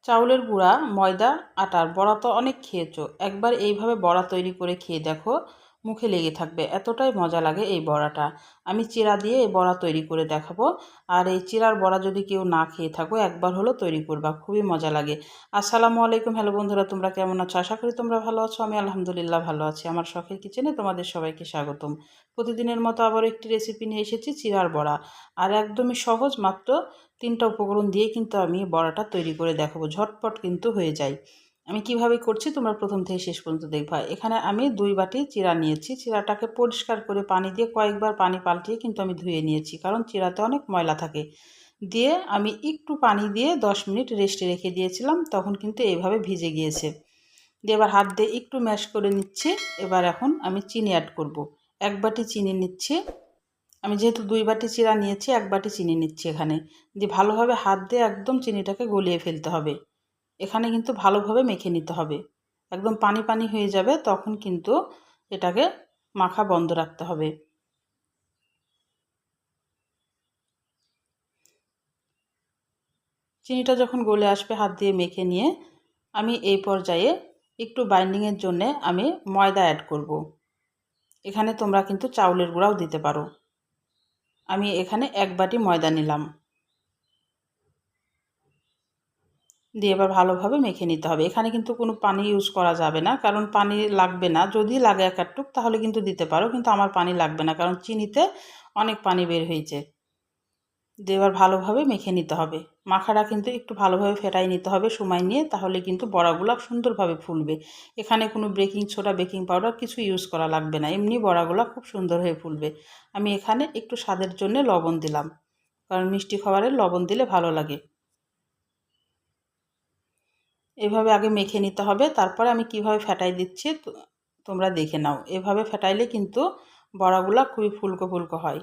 চাউলের গুঁড়া, ময়দা, আটার বড়া তো অনেক খেয়েছো। একবার এইভাবে বড়া তৈরি করে খেয়ে দেখো, মুখে লেগে থাকবে, এতটাই মজা লাগে এই বড়াটা। আমি চিড়া দিয়ে এই বড়া তৈরি করে দেখাবো। আর এই চিড়ার বড়া যদি কেউ না খেয়ে থাকো, একবার হলো তৈরি করবা, খুবই মজা লাগে। আসসালামু আলাইকুম, হ্যালো বন্ধুরা, তোমরা কেমন আছো? আশা করি তোমরা ভালো আছো। আমি আলহামদুলিল্লাহ ভালো আছি। আমার শখের কিচেনে তোমাদের সবাইকে স্বাগতম। প্রতিদিনের মতো আবার একটি রেসিপি নিয়ে এসেছি, চিড়ার বড়া। আর একদমই সহজ, মাত্র 3টা উপকরণ দিয়ে কিন্তু আমি বড়াটা তৈরি করে দেখাবো, ঝটপট কিন্তু হয়ে যায়। আমি কিভাবে করছি তোমরা প্রথম থেকে শেষ পর্যন্ত দেখবা। এখানে আমি 2 বাটি চিড়া নিয়েছি। চিড়াটাকে পরিষ্কার করে পানি দিয়ে কয়েকবার পানি পাল্টিয়ে কিন্তু আমি ধুয়ে নিয়েছি, কারণ চিড়াতে অনেক ময়লা থাকে। দিয়ে আমি একটু পানি দিয়ে 10 মিনিট রেস্টে রেখে দিয়েছিলাম, তখন কিন্তু এইভাবে ভিজে গিয়েছে। দিয়ে এবার হাত দিয়ে একটু ম্যাশ করে নিচ্ছি। এবার এখন আমি চিনি অ্যাড করব। 1 বাটি চিনি নিচ্ছি। আমি যেহেতু 2 বাটি চিড়া নিয়েছি, 1 বাটি চিনি নিচ্ছি এখানে। দিয়ে ভালোভাবে হাত দিয়ে একদম চিনিটাকে গলিয়ে ফেলতে হবে। এখানে কিন্তু ভালোভাবে মেখে নিতে হবে। একদম পানি পানি হয়ে যাবে, তখন কিন্তু এটাকে মাখা বন্ধ রাখতে হবে। চিনিটা যখন গলে আসবে, হাত দিয়ে মেখে নিয়ে আমি এই পর্যায়ে একটু বাইন্ডিংয়ের জন্যে আমি ময়দা অ্যাড করব। এখানে তোমরা কিন্তু চাউলের গুঁড়াও দিতে পারো। আমি এখানে 1 বাটি ময়দা নিলাম। দিয়ে এবার ভালোভাবে মেখে নিতে হবে। এখানে কিন্তু কোনো পানি ইউজ করা যাবে না, কারণ পানি লাগবে না। যদি লাগে এক আধটুক তাহলে কিন্তু দিতে পারো, কিন্তু আমার পানি লাগবে না, কারণ চিনিতে অনেক পানি বের হয়েছে। দিয়ে এবার ভালোভাবে মেখে নিতে হবে। মাখাটা কিন্তু একটু ভালোভাবে ফেটাই নিতে হবে সময় নিয়ে, তাহলে কিন্তু বড়াগুলো সুন্দরভাবে ফুলবে। এখানে কোনো বেকিং সোডা, বেকিং পাউডার কিছু ইউজ করা লাগবে না, এমনি বড়াগুলো খুব সুন্দর হয়ে ফুলবে। আমি এখানে একটু স্বাদের জন্য লবণ দিলাম, কারণ মিষ্টি খাবারে লবণ দিলে ভালো লাগে। এভাবে আগে মেখে নিতে হবে, তারপরে আমি কিভাবে ফেটাই দিচ্ছি তোমরা দেখে নাও। এভাবে ফেটাইলে কিন্তু বড়াগুলা খুবই ফুলকো ফুলকো হয়।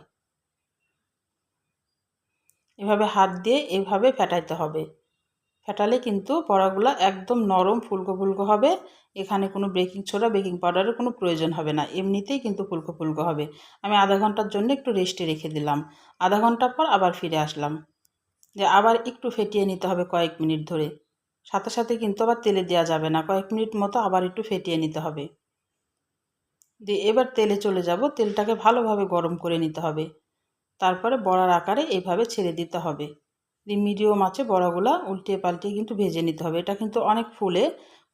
এভাবে হাত দিয়ে এভাবে ফেটাইতে হবে। ফেটালে কিন্তু বড়াগুলা একদম নরম ফুলকো ফুলকো হবে। এখানে কোনো বেকিং সোডা, বেকিং পাউডারের কোনো প্রয়োজন হবে না, এমনিতেই কিন্তু ফুলকো ফুলকো হবে। আমি আধা ঘন্টার জন্য একটু রেস্টে রেখে দিলাম। আধা ঘন্টা পর আবার ফিরে আসলাম। যে আবার একটু ফেটিয়ে নিতে হবে কয়েক মিনিট ধরে। সাথে সাথে কিন্তু আবার তেলে দেওয়া যাবে না, কয়েক মিনিট মতো আবার একটু ফেটিয়ে নিতে হবে। দিয়ে এবার তেলে চলে যাব। তেলটাকে ভালোভাবে গরম করে নিতে হবে। তারপরে বড়ার আকারে এইভাবে ছেড়ে দিতে হবে। দিয়ে মিডিয়াম আঁচে বড়াগুলা উল্টিয়ে পাল্টিয়ে কিন্তু ভেজে নিতে হবে। এটা কিন্তু অনেক ফুলে,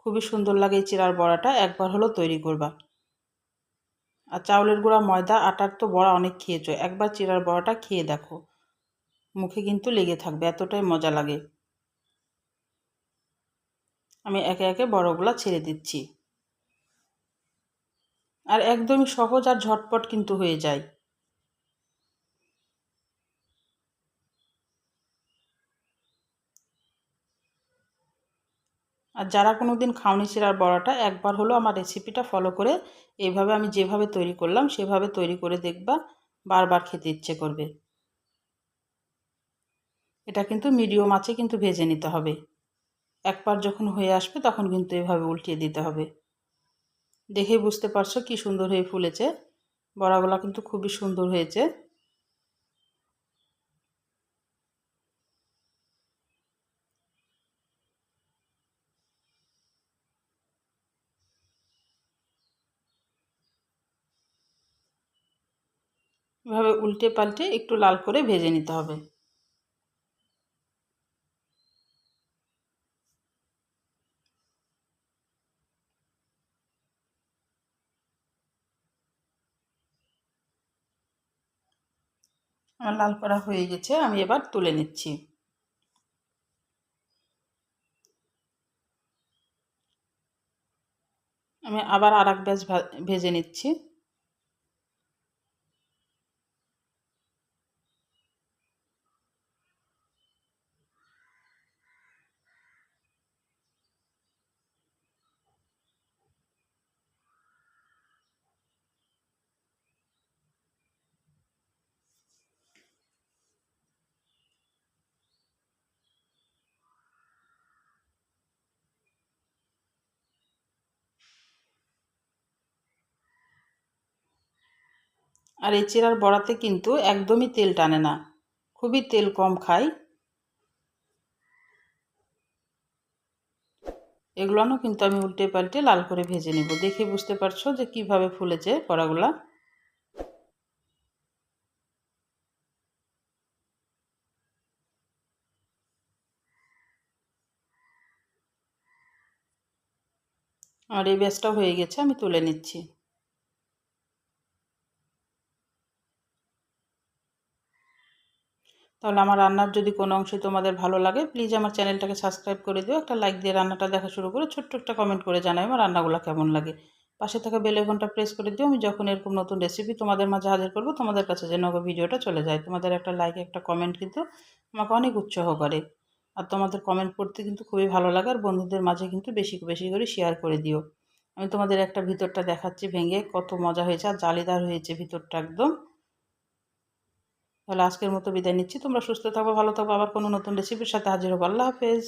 খুবই সুন্দর লাগে এই চিড়ার বড়াটা। একবার হলো তৈরি করবা। আর চাউলের গুঁড়া, ময়দা, আটার তো বড়া অনেক খেয়েছো, একবার চিড়ার বড়াটা খেয়ে দেখো, মুখে কিন্তু লেগে থাকবে, এতটাই মজা লাগে। আমি একে একে বড়গুলা ছেড়ে দিচ্ছি। আর একদমই সহজ আর ঝটপট কিন্তু হয়ে যায়। আর যারা কোনো দিন খাওনি চিড়ার বড়াটা, একবার হলো আমার রেসিপিটা ফলো করে এইভাবে আমি যেভাবে তৈরি করলাম সেভাবে তৈরি করে দেখবা, বারবার খেতে ইচ্ছে করবে। এটা কিন্তু মিডিয়াম আঁচে কিন্তু ভেজে নিতে হবে। একবার যখন হয়ে আসবে তখন কিন্তু এভাবে উল্টিয়ে দিতে হবে। দেখেই বুঝতে পারছো কি সুন্দর হয়ে ফুলেছে। বড়াগুলা কিন্তু খুবই সুন্দর হয়েছে। এভাবে উল্টে পাল্টে একটু লাল করে ভেজে নিতে হবে। আমার লাল করা হয়ে গেছে, আমি এবার তুলে নিচ্ছি। আমি আবার আর এক ব্যাচ ভেজে নিচ্ছি। আর এই চিড়ার বড়াতে কিন্তু একদমই তেল টানে না, খুবই তেল কম খায়। এগুলোও কিন্তু আমি উল্টে পাল্টে লাল করে ভেজে নেব। দেখে বুঝতে পারছো যে কিভাবে ফুলেছে বড়াগুলা। আর এই ব্যাচটাও হয়ে গেছে, আমি তুলে নিচ্ছি। তাহলে আমার রান্নার যদি কোনো অংশে তোমাদের ভালো লাগে, প্লিজ আমার চ্যানেলটাকে সাবস্ক্রাইব করে দিও, একটা লাইক দিয়ে রান্নাটা দেখা শুরু করে ছোট্ট একটা কমেন্ট করে জানাই আমার রান্নাগুলো কেমন লাগে। পাশে থাকা বেল আইকনটা প্রেস করে দিও, আমি যখন এরকম নতুন রেসিপি তোমাদের মাঝে হাজির করবো তোমাদের কাছে যেন ভিডিওটা চলে যায়। তোমাদের একটা লাইক একটা কমেন্ট কিন্তু আমাকে অনেক উৎসাহ করে। আর তোমাদের কমেন্ট পড়তে কিন্তু খুবই ভালো লাগে, আর বন্ধুদের মাঝে কিন্তু বেশি বেশি করে শেয়ার করে দিও। আমি তোমাদের একটা ভিতরটা দেখাচ্ছি ভেঙে, কত মজা হয়েছে আর জালিদার হয়েছে ভিতরটা একদম। তাহলে আজকের মতো বিদায় নিচ্ছি। তোমরা সুস্থ থাকো, ভালো থাকো, আবার কোনো নতুন রেসিপির সাথে হাজির হবো। আল্লাহ হাফেজ।